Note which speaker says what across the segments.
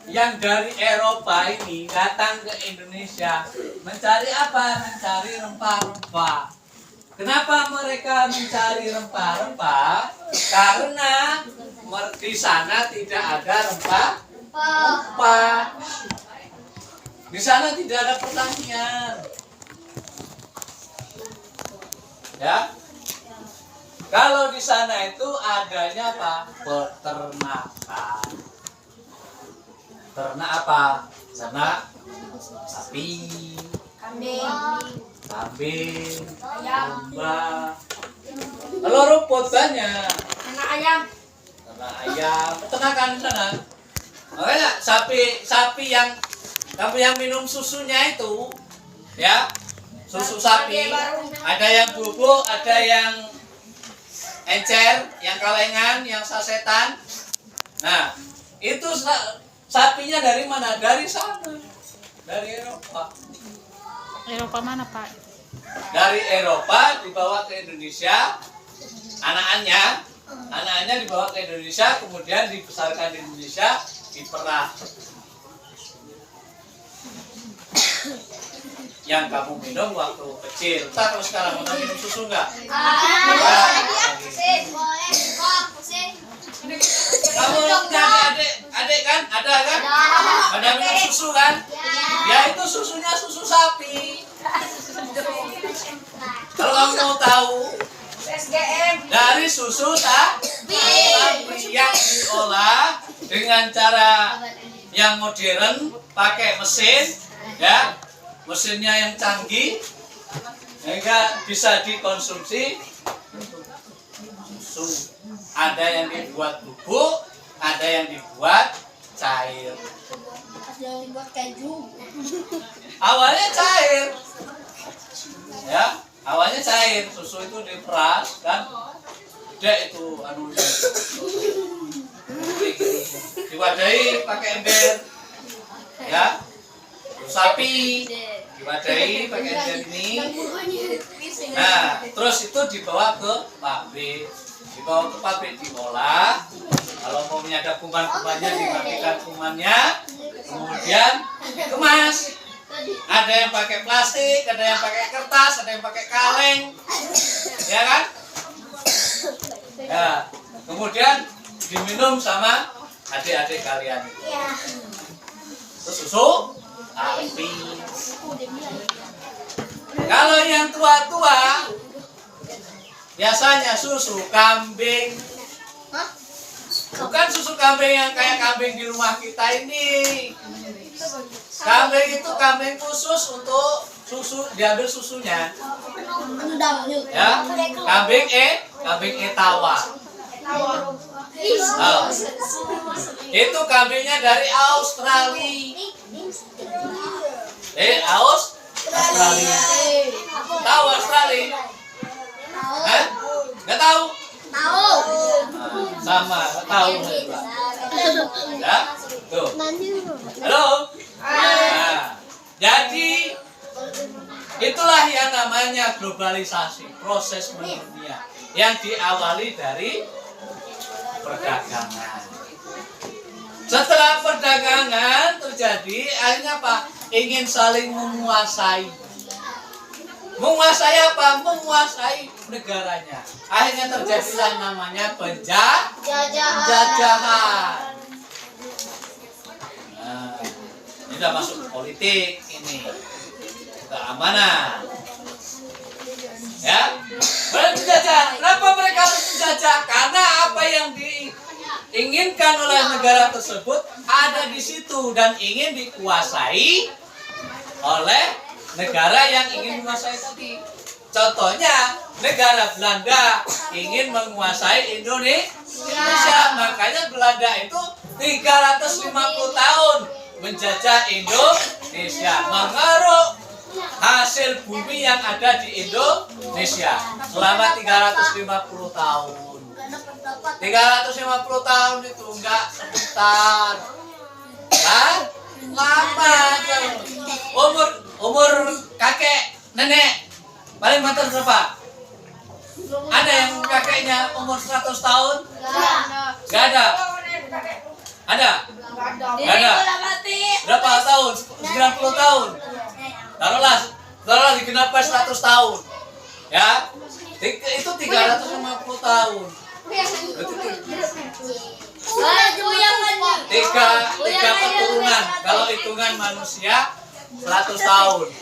Speaker 1: yang dari Eropa ini datang ke Indonesia mencari apa? Mencari rempah-rempah. Kenapa mereka mencari rempah-rempah? Karena di sana tidak ada rempah-rempah. Di sana tidak ada pertanian. Ya. Kalau di sana itu adanya apa? Peternakan. Ternak apa? Ternak sapi, kambing, domba. Kalau rumput banyak.
Speaker 2: Ternak ayam.
Speaker 1: Ternak ayam, peternakan di sana. Makanya sapi yang minum susunya itu, ya, susu sapi. Ada yang bubuk, ada yang encer, yang kalengan, yang sasetan. Nah, itu sapinya dari mana? Dari sana. Dari Eropa.
Speaker 3: Eropa mana, Pak?
Speaker 1: Dari Eropa dibawa ke Indonesia. Anaknya dibawa ke Indonesia, kemudian dibesarkan di Indonesia, diperah. Yang kamu minum waktu kecil. Entah kalau sekarang mau minum susu enggak? Kamu adik kan? Ada kan? Ada minum susu kan? Ya itu susunya susu sapi. Kalau kamu mau tahu, dari susu sapi yang diolah dengan cara yang modern, pakai mesin, ya, mesinnya yang canggih, sehingga bisa dikonsumsi susu. Ada yang dibuat bubuk, ada yang dibuat cair.
Speaker 2: Ada yang dibuat keju.
Speaker 1: Awalnya cair, ya, awalnya cair. Susu itu diperas kan, gede itu anunya, diwadahi pakai ember, ya. Sapi diwadahi pakai ember ini. Nah, terus itu dibawa ke pabrik. Dibawa ke pabrik diolah. Kalau mau ada kuman-kumannya dimatikan kumannya, kemudian dikemas. Ada yang pakai plastik, ada yang pakai kertas, ada yang pakai kaleng, ya kan? Ya, kemudian diminum sama adik-adik kalian itu. Terus susu sapi. Kalau yang tua-tua biasanya susu kambing. Bukan susu kambing yang kayak kambing di rumah kita ini. Kambing itu kambing khusus untuk susu, diambil susunya. Ya, kambing etawa. Oh. Itu kambingnya dari Australia. Australia. Tahu Australia? Hah? Nggak tahu?
Speaker 2: Tahu.
Speaker 1: Sama, nggak tahu. Ya, tuh. Halo. Nah, jadi itulah yang namanya globalisasi, proses mendunia yang diawali dari perdagangan. Setelah perdagangan terjadi, akhirnya apa? Ingin saling menguasai. Menguasai apa? Menguasai negaranya. Akhirnya terjadilah namanya penjajahan. Nah, ini udah masuk politik ini. Keamanan. Ya. Penjajah. Kenapa mereka harus menjajah? Karena apa yang diinginkan oleh negara tersebut ada di situ dan ingin dikuasai oleh negara yang ingin menguasai tadi. Contohnya negara Belanda ingin menguasai Indonesia. Makanya Belanda itu 350 tahun menjajah Indonesia, mengeruk hasil bumi yang ada di Indonesia selama 350 tahun. 350 tahun itu enggak sebentar. Kan? Lama kan? Umur kakek nenek paling mantan berapa? Ada yang kakeknya umur 100 tahun? Enggak ada. Ada? Nggak ada. Berapa tahun? 90 tahun. Taruhlah digenapkan 100 tahun. Ya. Itu 350 tahun. Tiga keturunan. Kalau hitungan manusia 100 tahun.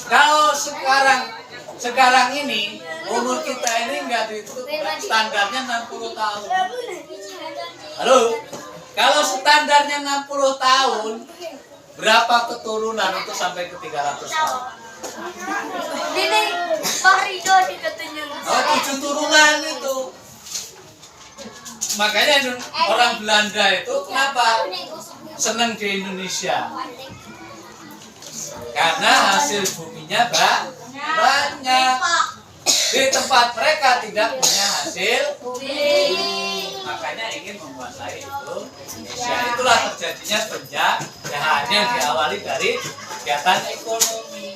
Speaker 1: Kalau sekarang ini umur kita ini nggak ditutup, standarnya 60 tahun. Halo, kalau standarnya 60 tahun, berapa keturunan untuk sampai ke 300 tahun? Oh, 7 turunan itu. Makanya orang Belanda itu kenapa senang di Indonesia? Karena hasil buminya banyak. Di tempat mereka tidak punya hasil bumi, makanya ingin menguasai itu Indonesia. Itulah terjadinya penjajahan yang diawali dari kegiatan ekonomi,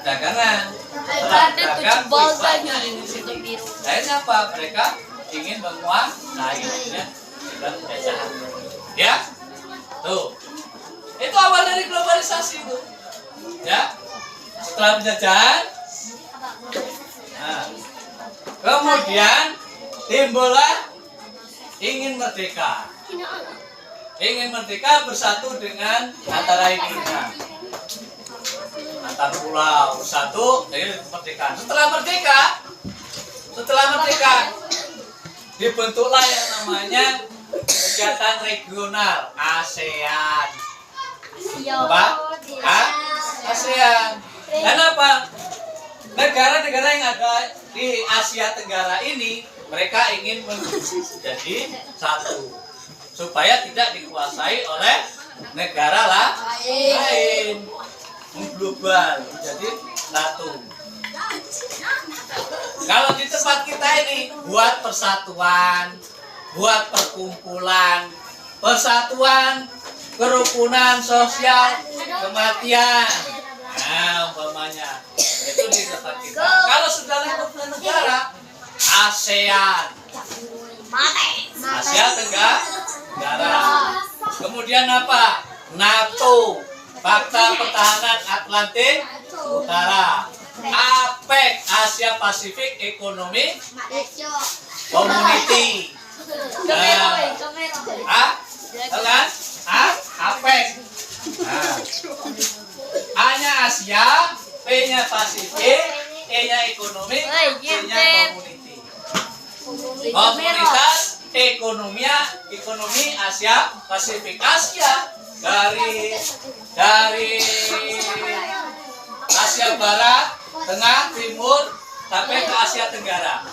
Speaker 1: perdagangan. Setelah dagang, akhirnya apa? Mereka ingin menguasai dengan penjajahan. Ya, tuh. Itu awal dari globalisasi itu. Ya, setelah penjajahan, nah, kemudian timbullah ingin merdeka. Ingin merdeka bersatu dengan antara ini, antar pulau bersatu dengan kemerdekaan. Setelah merdeka, dibentuklah yang namanya kegiatan regional ASEAN. Apa? ASEAN. Dan apa? Negara-negara yang ada di Asia Tenggara ini, mereka ingin menjadi satu supaya tidak dikuasai oleh negara lain, mengglobal menjadi satu. Kalau di tempat kita ini buat persatuan, buat perkumpulan, persatuan, kerukunan sosial, kematian. Nah, umpamanya itu di tempat kita. Kalau sudah level negara, ASEAN, Asia Tenggara. Kemudian apa? NATO, Pakta Pertahanan Atlantik Utara. APEC, Asia Pasifik Economic Community. APEC. A-nya Asia, P-nya Pasifik, E-nya ekonomi, C-nya community. Komunitas ekonomi Asia Pasifik. Asia dari Asia Barat, Tengah, Timur sampai ke Asia Tenggara.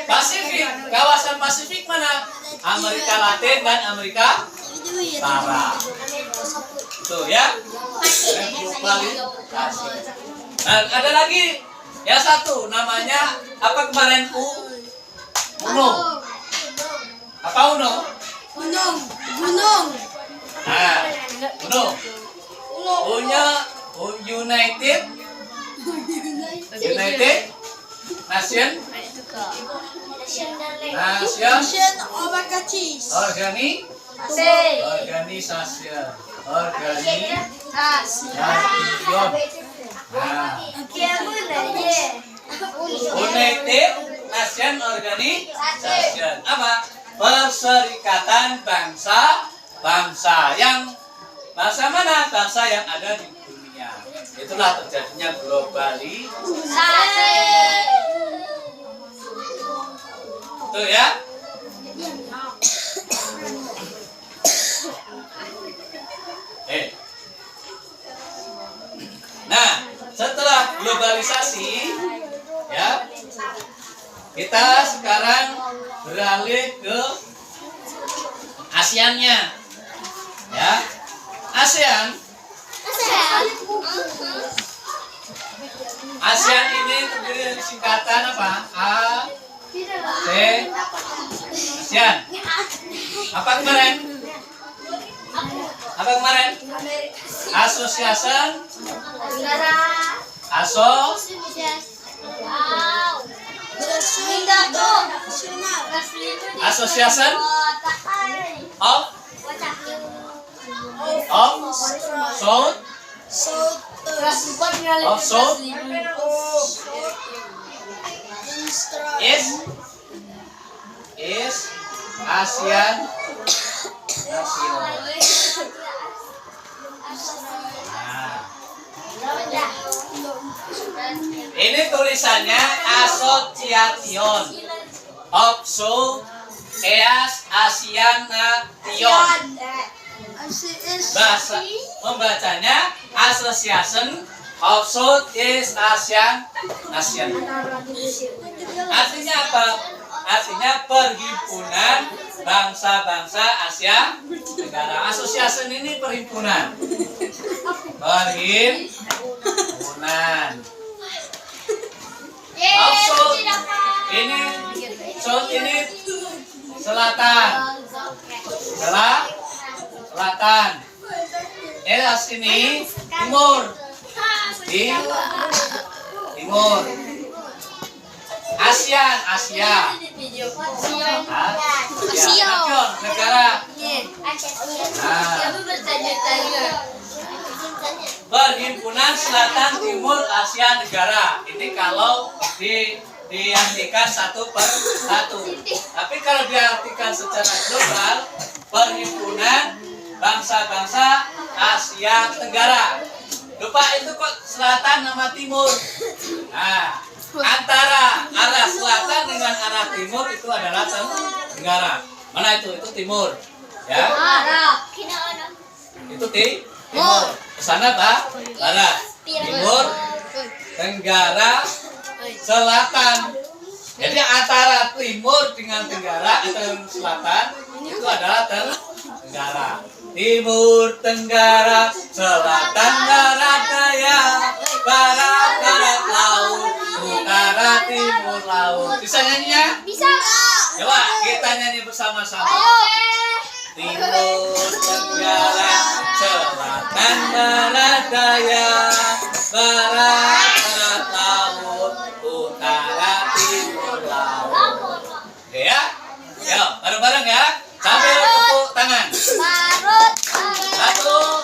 Speaker 1: Pasifik, kawasan Pasifik mana? Amerika Latin dan Amerika Barat. Tuh ya. Globalisasi. Nah, ada lagi ya satu namanya apa kemarin UNO. Apa UNO?
Speaker 2: Gunung.
Speaker 1: Nah, UNO. U-nya United Nation United Nation Organization. Apa? Perserikatan bangsa yang bangsa mana? Bangsa yang ada di dunia. Itulah terjadinya globalisasi. Tuh ya. Nah, setelah globalisasi, ya, kita sekarang beralih ke ASEAN-nya, ya. ASEAN ini terdiri dari singkatan apa? ASEAN. Apa kemarin? Association. Association of South of South is ASEAN Ini tulisannya Association of South East Asian Nation. Bahasa membacanya Association of South East Asian Nation. Artinya apa? Artinya perhimpunan bangsa-bangsa Asia Tenggara. Association ini perhimpunan. Perhimpunan. Of South ini South ini selatan. Selatan. East ini timur. Timur. ASEAN, Asia. Nation, negara. Perhimpunan Selatan Timur Asia Negara. Ini kalau diartikan satu per satu. Tapi kalau diartikan secara global, perhimpunan bangsa-bangsa Asia Tenggara. Lupa itu kok selatan sama timur. Nah, antara arah selatan dengan arah timur itu adalah tenggara. Mana itu? Itu timur. Ya. Itu timur. Kesana barat. Timur, tenggara, selatan. Jadi antara timur dengan tenggara atau selatan itu adalah tenggara. Timur, tenggara, selatan, barat, daya, barat, laut, utara, timur, laut. Bisa nyanyinya?
Speaker 2: Bisa.
Speaker 1: Coba kita nyanyi bersama-sama. Timur, tenggara, selatan, barat, daya, barat, laut, utara, timur, laut. Oke ya? Yuk, bareng-bareng ya. Sambil tepuk tangan. 1,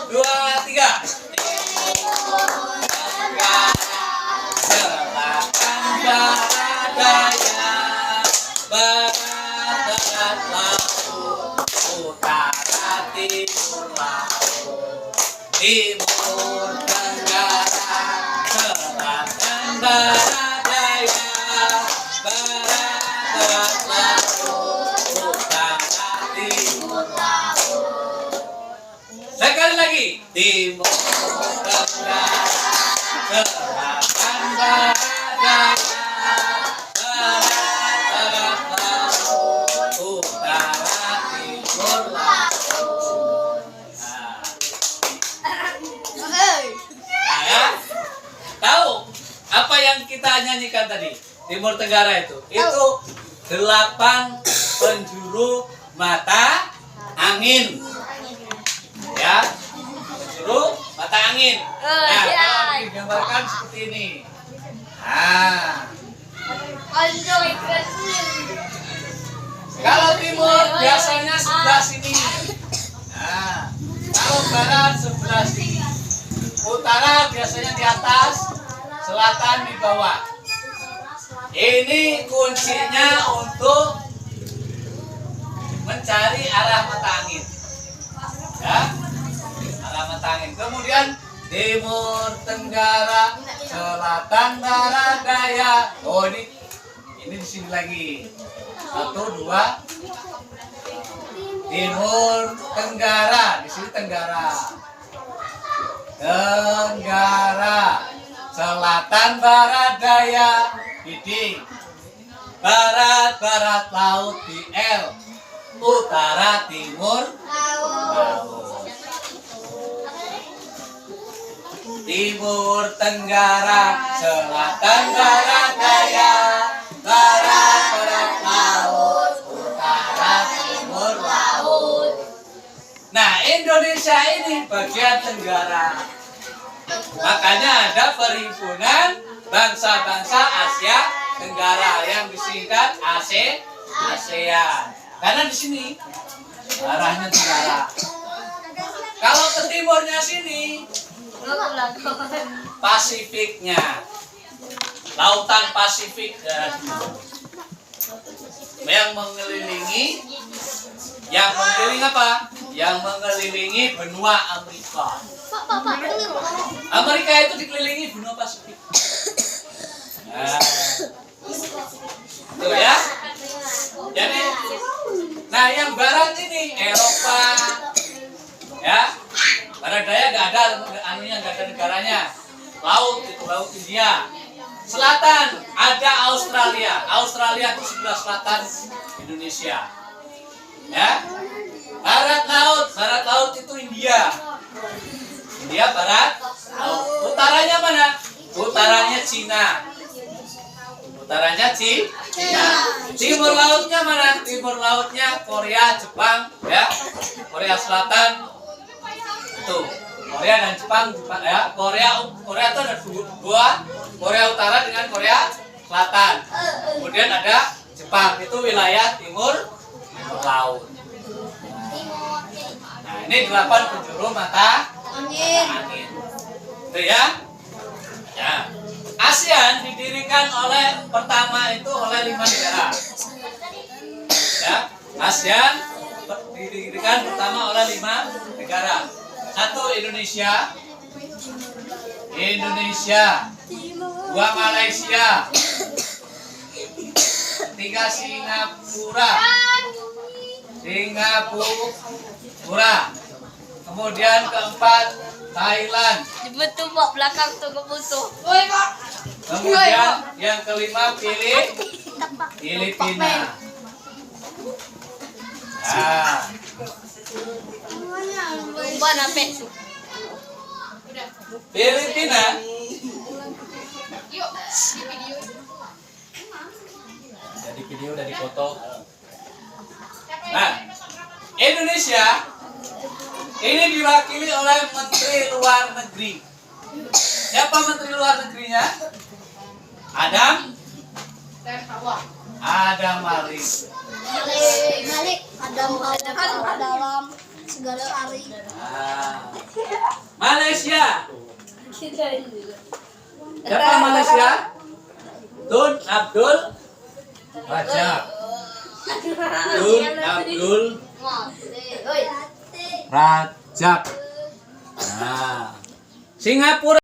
Speaker 1: 2, 3. Timur, tenggara, selatan, barat, daya, barat, laut, utara, timur, laut. Timur, tenggara, selatan, barat, daya, barat, laut, utara, timur, laut. Sekali lagi. Timur, tenggara, selatan, barat, daya, barat, laut, utara, timur, laut. Nah, ya. Tahu apa yang kita nyanyikan tadi? Timur Tenggara itu 8 penjuru mata angin. Ya, penjuru mata angin. Nah, kalau digambarkan seperti ini. Nah, kalau timur biasanya sebelah sini. Nah, kalau barat sebelah sini. Utara biasanya di atas, selatan di bawah. Ini kuncinya untuk mencari arah mata angin. Ya, arah mata angin. Kemudian timur, tenggara, selatan, barat, daya. Oh, ini di sini lagi. 1, 2. Timur, tenggara, di sini tenggara. Tenggara, selatan, barat, daya, di barat, laut, di L, utara, timur, laut. Timur, tenggara, selatan, barat, daya, barat, laut, utara, timur, laut. Nah, Indonesia ini bagian tenggara. Makanya ada perhimpunan bangsa-bangsa Asia Tenggara yang disingkat ASEAN. Karena di sini arahnya tenggara. Kalau ke timurnya sini, Pasifiknya, lautan Pasifik yang mengelilingi apa? Yang mengelilingi benua Amerika. Amerika itu dikelilingi benua Pasifik. Tuh ya. Jadi, nah yang barat ini Eropa, ya. Barat daya nggak ada anunya, nggak ada negaranya. Laut itu laut India. Selatan ada Australia. Australia itu sebelah selatan Indonesia. Ya. Barat laut itu India. India barat laut. Utaranya mana? Utaranya Cina. Utaranya Cina. Timur lautnya mana? Timur lautnya Korea, Jepang, ya. Korea Selatan. Tuh. Korea dan Jepang ya. Korea itu ada dua, Korea Utara dengan Korea Selatan. Kemudian ada Jepang, itu wilayah timur laut. Nah, ini 8 penjuru mata angin. Itu ya. Ya. ASEAN didirikan pertama itu oleh 5 negara. Ya. ASEAN didirikan pertama oleh 5 negara. 1 Indonesia, 2 Malaysia, 3 Singapura, kemudian keempat Thailand,
Speaker 2: belakang tuh kebutuh.
Speaker 1: kemudian yang kelima Filipina. Nah, Filipina jadi video dari foto. Nah, Indonesia ini diwakili oleh Menteri Luar Negeri. Siapa Menteri Luar Negerinya? Adam Malik.
Speaker 2: Dalam segala hari.
Speaker 1: Malaysia. Siapa Malaysia? Tun Abdul Rajab. Nah, Singapura.